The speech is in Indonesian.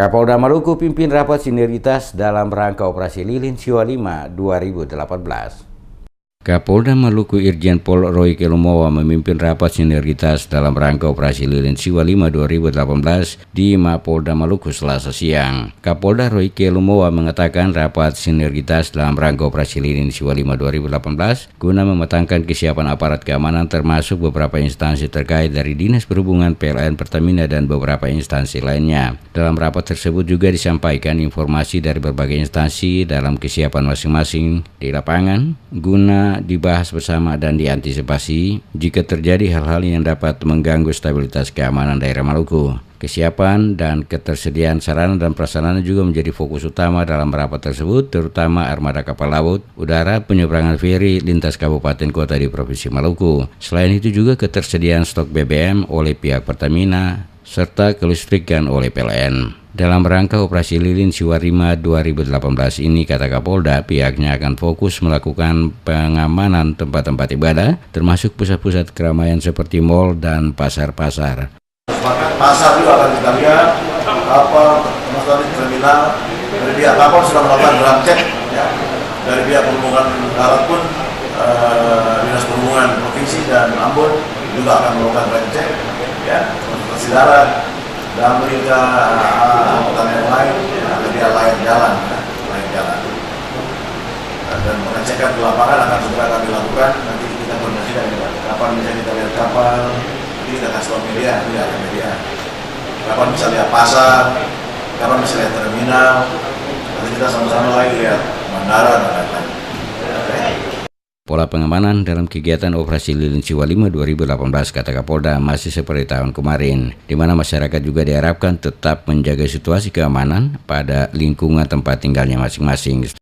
Kapolda Maluku pimpin rapat sinergitas dalam rangka Operasi Lilin Siwa 5 2018. Kapolda Maluku Irjen Pol Royke Lumowa memimpin rapat sinergitas dalam rangka Operasi Lilin Siwa 5 2018 di Mapolda Maluku Selasa siang. Kapolda Royke Lumowa mengatakan rapat sinergitas dalam rangka Operasi Lilin Siwa 5 2018 guna mematangkan kesiapan aparat keamanan termasuk beberapa instansi terkait dari Dinas Perhubungan, PLN, Pertamina, dan beberapa instansi lainnya. Dalam rapat tersebut juga disampaikan informasi dari berbagai instansi dalam kesiapan masing-masing di lapangan guna dibahas bersama dan diantisipasi jika terjadi hal-hal yang dapat mengganggu stabilitas keamanan daerah Maluku. Kesiapan dan ketersediaan sarana dan prasarana juga menjadi fokus utama dalam rapat tersebut, terutama armada kapal laut, udara, penyeberangan feri lintas kabupaten kota di Provinsi Maluku. Selain itu juga ketersediaan stok BBM oleh pihak Pertamina serta kelistrikan oleh PLN. Dalam rangka Operasi Lilin Siwa 5 2018 ini, kata Kapolda, pihaknya akan fokus melakukan pengamanan tempat-tempat ibadah, termasuk pusat-pusat keramaian seperti mal dan pasar-pasar. Pasar juga akan kita lihat, kapal, termasuk di terminal, dari pihak kapal sudah melakukan drum check, ya. Dari pihak perhubungan darat pun, Dinas Perhubungan Provinsi dan Ambon juga akan melakukan drum check, ya, untuk darat. Dan mereka angkutan yang lain, lebih lain jalan. Dan pengecekan di lapangan akan segera kami lakukan. Nanti kita koordinasi dari kapan bisa kita lihat kapal, kita kasih tahu media, kapan bisa lihat pasar, kapan bisa lihat terminal. Nanti kita sama-sama lagi lihat bandara dan lain-lain. Pola pengamanan dalam kegiatan Operasi Lilin Siwa 5 2018, kata Kapolda, masih seperti tahun kemarin, di mana masyarakat juga diharapkan tetap menjaga situasi keamanan pada lingkungan tempat tinggalnya masing-masing.